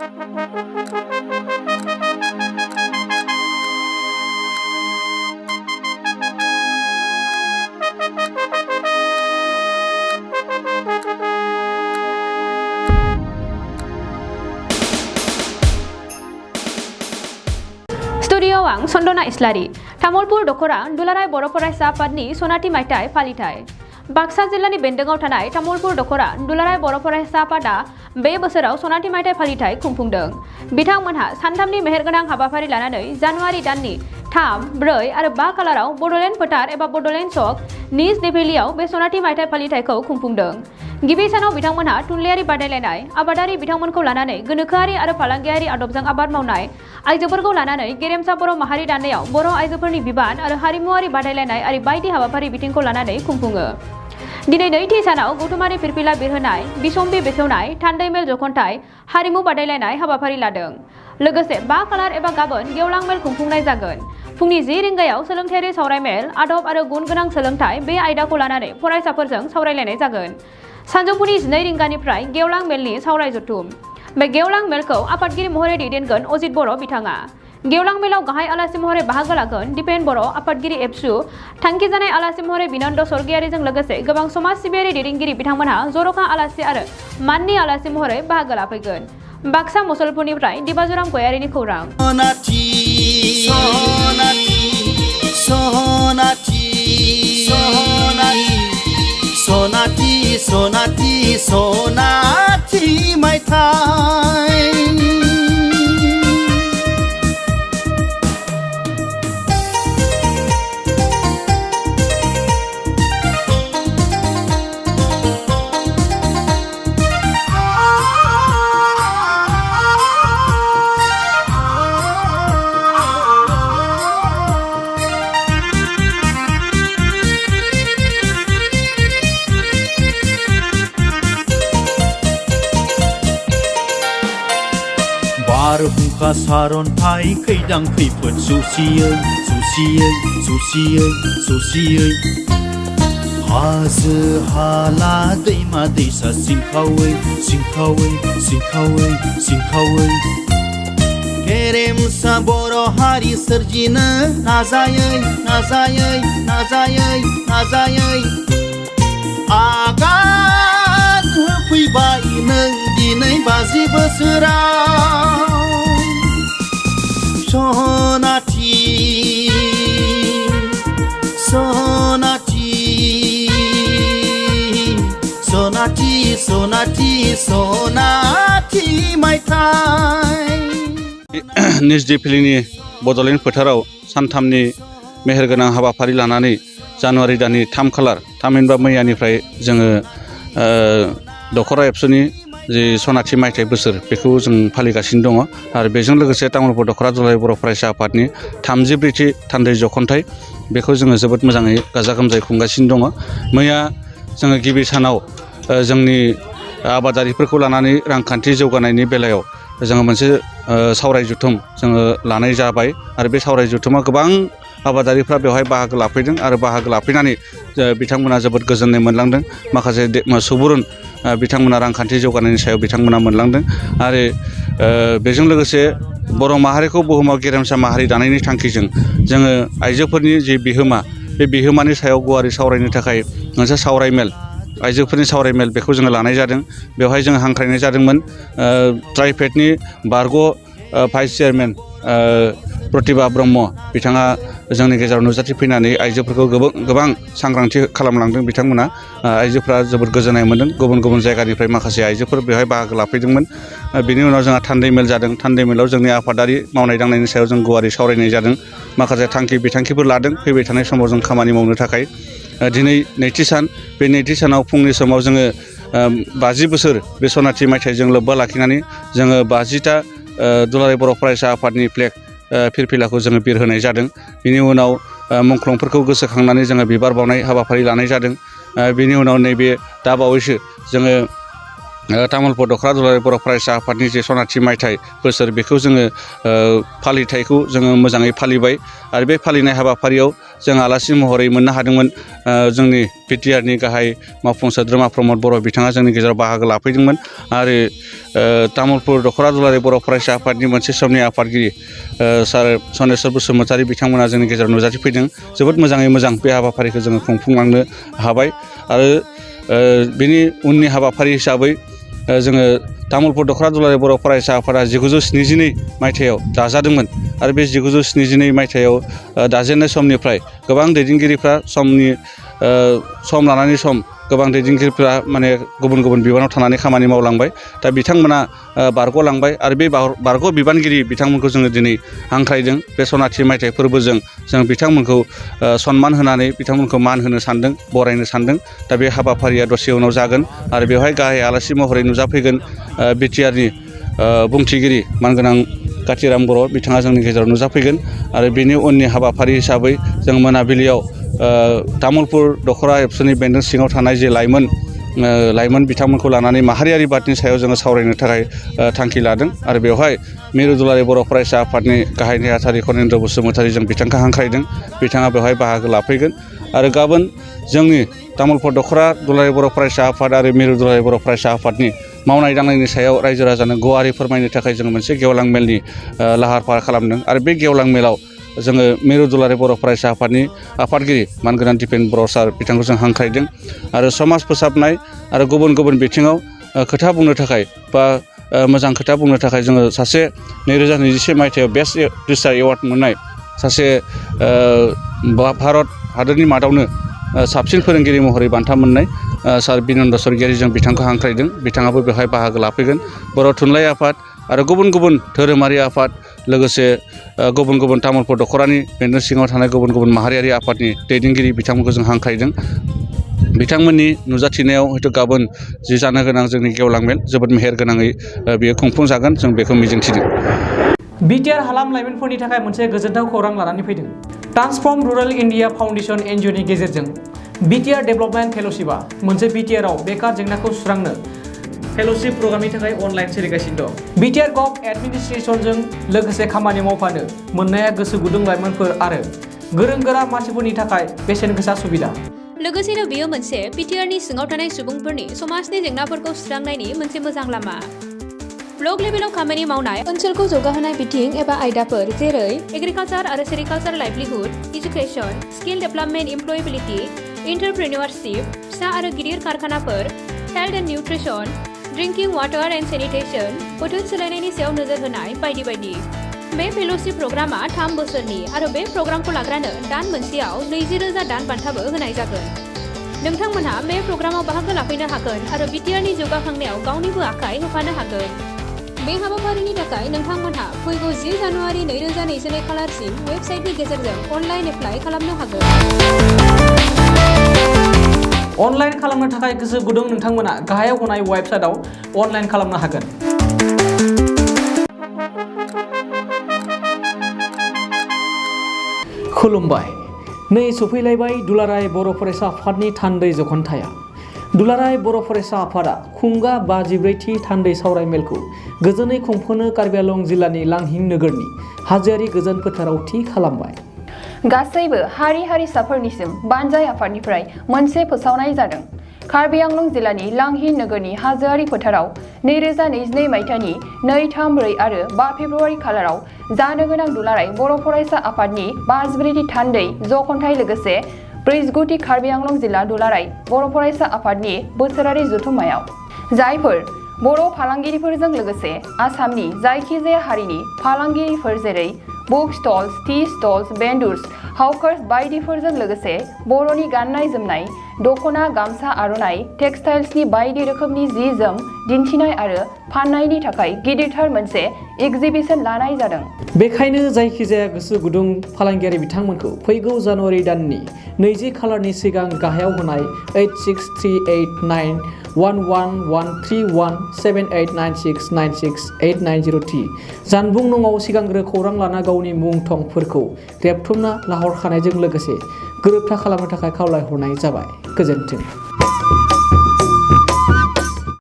Studio आं सन्दना इस्लारि तामुलपुर दख'रा दुलाराय बर' फरायसा आफादनि सनाथि मायथाइ फालिथाय बाक्सा जिल्लानि बेन्दोंआव थानाय तामुलपुर दख'रा दुलाराय बर' फरायसा आफादा बे बोसोराव सनाथि मायथाइ फालिथाय खुंफुंदों। बिथांमोनहा सानथामनि मेहेरगोनां हाबाफारि लानानै जानुवारि दाननि 3, 4 आरो 5 खालाराव बड'लेण्ड फोथार एबा बड'लेण्ड चक निज देभेलियाव बे सनाथि मायथाइ फालिथायखौ खुंफुंदों। गिबि सानाव बिथांमोनहा थुनलाइयारि बादायलायनाय, आबादारि बिथांमोनखौ लानानै गोनोखोआरि आरो फालांगियारि आदबजों आबाद मावनाय, आइजोफोरखौ लानानै गेरेमसा बर' माहारि दानायाव बर' आइजोफोरनि बिबान आरो हारिमुआरि बादायलायनाय आरो बायदि हाबाफारि बिथिंखौ लानानै खुंफुङो। दिनै नैथि सानाव गौथुमारि फिरफिला बिरहोनाय, बिसम्बि बेखेवनाय, थान्दै मेल जखनथाय, हारिमु बादायलायनाय हाबाफारि लादों। लोगोसे 5 खालार एबा गाबोन गेवलां मेल खुंफुंनाय जागोन। फुंनि 10 रिंगायाव सोलोंथायारि सावरायमेल, आदब आरो गुन गोनां सोलोंथाइ बे आयदाखौ लानानै फरायसाफोरजों सावरायलायनाय जागोन। सानजौफुनि 12 रिंगानिफ्राय गेवलां मेलनि सावराय जथुम। बे गेवलां मेलखौ आफादगिरि महरै दैदेनगोन अजित बर' बिथाङा। गेवलां मेलाव गाहाय आलासि महरै बाहागो लागोन दिपेन बर' आफादगिरि एबसु, थांखि जानाय आलासि महरै बिनन्द स्वर्गियारिजों लोगोसे गोबां समाज सिबियारि दैदेनगिरि बिथांमोनहा जर'खा आलासि आरो माननि आलासि महरै बाहागो लाफैगोन। बाक्सा मुसलपुरनिफ्राय दिबाजुराम गयारिनि खौरां। सनाथि मायथाइ बारहुंखा सारन्थाइ खैदां खैफोद सौसियै हाजो हाला दैमा दैसा सिंखावै गेरेमसा बर' हारि सोरजिनो नाजायै आगान होफैबाय नों दिनै 50 बोसोराव सनाथि मायथाइ। निज देभेलिनि बड'लेण्ड फोथाराव सानथामनि मेहेरगोनां हाबाफारि लानानै जानुवारि दाननि 3 खालार थामहिनबा मैयानिफ्राय जोङो दख'रा एबसुनि जे सनाथि मायथाइ बोसोर बेखौ जों फालिगासिनो दङ आरो बेजों लोगोसे तामुलपुर दख'रा दुलाराय बर' फरायसा आफादनि 34थि थान्दै जखनथाइ बेखौ जोङो जोबोद मोजाङै गाजा गोमजायै खुंगासिनो दङ। मैया जोङो गिबि सानाव जोंनि आबादारिफोरखौ लानानै रांखान्थि जौगानायनि बेलायाव जोङो मोनसे सावराय जथुम जोङो लानाय जाबाय आरो बे सावराय जथुमा गोबां आबादारिफ्रा बेवहाय बाहागो लाफैदों आरो बाहागो लाफैनानै बिथांमोना जोबोद गोजोननाय मोनलांदों। माखासे सुबुरुन बिथांमोना रांखान्थि जौगानायनि सायाव बिथांमोना मोनलांदों आरो बेजों लोगोसे बर' माहारिखौ बुहुमाव गेरेमसा माहारि दानायनि थांखिजों जोङो आइजोफोरनि जे बिहोमा बे बिहोमानि सायाव गुवारै सावरायनो थाखाय मोनसे सावरायमेल, आइजोफोरनि सावरायमेल बेखौ जोङो लानाय जादों। बेवहाय जोङो हांख्रायनाय जादोंमोन ट्राइफेडनि बारग' भाइस चेयारमेन प्रतिभा ब्रह्म बिथाङा जोंनि गेजेराव नुजाथिफैनानै आइजोफोरखौ गोबां सांग्रांथि खालामलांदों। बिथांमोना आइजोफ्रा जोबोद गोजोननाय मोन्दों। गुबुन जायगानिफ्राय माखासे आइजोफोर बेवहाय बाहागो लाफैदोंमोन। बिनि उनाव जोंहा थान्दै मेल जादों। थान्दै मेलाव जोंनि आफादारि मावनाय दांनायनि सायाव जों गुवारै सावरायनाय जादों। माखासे थांखि बिथांखिफोर लादों फैबाय थानाय समाव जों खामानि मावनो थाखाय। दिनै नैथि सान, बे नैथि सानाव फुंनि समाव जोङो 50 बोसोर बे सनाथि मायथाइजों लोब्बा लाखिनानै जोङो 50टा दुलाराय बर' फरायसा आफादनि फ्लेग फिरफिलाखौ जोङो बिरहोनाय जादों। बिनि उनाव मुंख्लंफोरखौ गोसोखांनानै जोङो बिबार बावनाय हाबाफारि लानाय जादों। बिनि उनाव नैबे दा बावैसो जोङो तामुलपुर दख'रा दुलाराय बर' फरायसा आफादनि जे सनाथि मायथाइ बोसोर बेखौ जोङो फालिथायखौ जोङो मोजाङै फालिबाय आरो बे फालिनाय हाबाफारियाव जों आलासि महरै मोननो हादोंमोन जोंनि बिटिआरनि गाहाय मावफुं सोद्रोमा प्रमद बर' बिथाङा जोंनि गेजेराव बाहागो लाफैदोंमोन आरो तामुलपुर दख'रा दुलाराय बर' फरायसा आफादनि मोनसे समनि आफादगिरि सार सनेस्वर बसुमतारी बिथांमोना जोंनि गेजेराव नुजाथिफैदों जोबोद मोजाङै मोजां बे हाबाफारिखौ जोङो खुंफुंलांनो हाबाय आरो बेनि उननि हाबाफारि हिसाबै जोङो तामुलपुर दख'रा दुलाराय बर' फरायसा आफादा 1972 मायथाइयाव दाजादोंमोन आरो बे 1972 मायथाइयाव दाजेननाय समनिफ्राय गोबां दैदेनगिरिफ्रा सम लानानै सम गोबां दैदेनगिरिफ्रा माने गुबुन गुबुन बिबानाव थानानै खामानि मावलांबाय दा बिथांमोना बारग'लांबाय आरो बे बारग' बिबानगिरि बिथांमोनखौ जोङो दिनै हांख्रायदों बे सनाथि मायथाइ फोरबोजों जों बिथांमोनखौ सनमान होनानै बिथांमोनखौ मान होनो सानदों बरायनो सानदों दा बे हाबाफारिया दसे उनाव जागोन आरो बेवहाय गाहाय आलासि महरै नुजाफैगोन बिटिआरनि बुंथिगिरि मानगोनां काथिराम बर' बिथाङा जोंनि गेजेराव नुजाफैगोन आरो बेनि उननि हाबाफारि हिसाबै जों मोनाबिलियाव तामुलपुर दख'रा एबसुनि बेन्दों सिङाव थानाय जे लाइमोन बिथांमोनखौ लानानै माहारियारि बादनि सायाव जोङो सावरायनो थाखाय थांखि लादों आरो बेवहाय मिरु दुलाराय बर' फरायसा आफादनि गाहाय नेहाथारि खनेन्द्र बसुमतारी जों बिथांखौ हांख्रायदों बिथाङा बेवहाय बाहागो लाफैगोन आरो गाबोन जोंनि तामुलपुर दख'रा दुलाराय बर' फरायसा आफाद आरो मिरु दुलाराय बर' फरायसा आफादनि मावनाय दांनायनि सायाव रायजो राजानो गुवारै फोरमायनो थाखाय जोङो मोनसे गेवलां मेलनि लाहार फाहार खालामदों आरो बे गेवलां मेलाव जोङो मिरु दुलाराय बर' फरायसा आफादनि आफादगिरि मानगोनां दिपेन बर' सार बिथांखौ जों हांख्रायदों आरो समाज फोसाबनाय आरो गुबुन गुबुन बिथिङाव खोथा बुंनो थाखाय बा मोजां खोथा बुंनो थाखाय जोङो सासे 2021 मायथाइयाव बेस्ट टिचार एवार्ड मोननाय सासे भारत हादरनि मादावनो साबसिन फोरोंगिरि महरै बान्था मोननाय सार बिनन्द स्वर्गियारि जों बिथांखौ हांख्रायदों बिथाङाबो बेवहाय बाहागो लाफैगोन बर' थुनलाइ आफाद आरो गुबुन गुबुन धोरोमारि आफाद लोगोसे गुबुन गुबुन तामुलपुर दख'रानि बेन्दों सिङाव थानाय गुबुन गुबुन माहारियारि आफादनि दैदेनगिरि बिथांमोनखौ जों हांख्रायदों बिथांमोननि नुजाथिनायाव हयथ' गाबोन जि जानो गोनां जोंनि गेवलां मेल जोबोद मेहेर गोनाङै बेयो खुंफुंजागोन जों बेखौ मिजिंथिदों। बिटिआर हालाम लाइमोनफोरनि थाखाय मोनसे गोजोनथाव खौरां लानानै फैदों। ट्रान्सफर्म रुरेल इन्डिया फाउन्डेसन एनजिअनि गेजेरजों बिटिआर डेभेलपमेन्ट फेल'शिपआ मोनसे बिटिआरआव बेकार जेंनाखौ सुस्रांनो फेल'शिप प्रग्रामनि थाखाय अनलाइन सोलिगासिनो दं। बिटिआर गभ एडमिनिस्ट्रेसनजों लोगोसे खामानि मावफानो मोननाया गोसो गुदुं लाइमोनफोर आरो गोरों गोरा मानसिफोरनि थाखाय बेसेन गोसा सुबिदा। लोगोसेनो बेयो मोनसे बिटिआरनि सिङाव थानाय सुबुंफोरनि समाजनि जेंनाफोरखौ सुस्रांनायनि मोनसे मोजां लामा। ब्लक लेभेलाव खामानि मावनाय ओनसोलखौ जौगाहोनाय बिथिं एबा आयदाफोर जेरै एग्रिकालचार आरो sericulture livelihood, education, skill development, employability, entrepreneurship, फिसा आरो गिदिर कारखानाफोर, health and nutrition, drinking water and sanitation, बोथोर सोलायनायनि सायाव नोजोर होनाय बायदि बायदि। बे फेल'शिप प्रग्रामा 3 बोसोरनि आरो बे प्रग्रामखौ लाग्रानो दान मोनसेयाव 20,000 दान बान्थाबो होनाय जागोन। नोंथांमोनहा बे प्रग्रामाव बाहागो लाफैनो हागोन आरो बिटिआरनि जौगाखांनायाव गावनिबो आखाइ होफानो हागोन। बे हाबाफारिनि थाखाय नोंथांमोनहा फैगौ 10 जानुवारि 2022 खालारसिम वेबसाइटनि गेजेरजों अनलाइन एप्लाइ खालामनो हागोन। अनलाइन खालामनो थाखाय गोसो गुदुं नोंथांमोना गाहायाव होनाय वेबसाइटआव अनलाइन खालामनो हागोन। खुलुमबाय। नै सफैलायबाय दुलाराय बर' फरायसा आफादनि थान्दै जखनथाया। दुलाराय बर' फरायसा आफादा खुंगा 54थि थान्दै सावरायमेलखौ गोजोनै खुंफुंनो कार्बि आंलं जिल्लानि लांहिं नोगोरनि हाजोआरि गोजोन फोथाराव थि खालामबाय। गासैबो हारि हारिसाफोरनिसिम बानजाय आफादनिफ्राय मोनसे फोसावनाय जादों। कार्बि आंलं जिल्लानि लांहिं नोगोरनि हाजोआरि फोथाराव 2022 मायथाइनि 2, 3, 4 आरो 5 फेब्रुआरि खालाराव जानो गोनां दुलाराय बर' फरायसा आफादनि 54थि थान्दै जखनथाय लोगोसे 49थि कार्बि आंलं जिल्ला दुलाराय बर' फरायसा आफादनि बोसोरारि जथुम्मायाव जायफोर बर' फालांगिरिफोरजों लोगोसे आसामनि जायखिजाया हारिनि फालांगिरिफोर जेरै बुक स्टल्स, टि स्टल्स, बेन्डर्स, हाउकार्स बायदिफोरजों लोगोसे बर'नि गाननाय जोमनाय, दख'ना, गामसा, आर'नाइ, टेक्सटाइल्सनि बायदि रोखोमनि जि जोम दिन्थिनाय आरो फाननायनि थाखाय गिदिरथार मोनसे एग्जिबिसन लानाय जादों। बेखायनो जायखिजाया गोसो गुदुं फालांगियारि बिथांमोनखौ फैगौ जानुवारि दाननि 20 खालारनि सिगां गाहायाव होनाय 863891131789696890T जानबुं नङाव सिगांग्रो खौरां लाना गावनि मुं थंफोरखौ रेबथुमना लाहरखानायजों लोगोसे गोरोबथा खालामनो थाखाय खावलायहरनाय जाबाय। गोजोन्थों।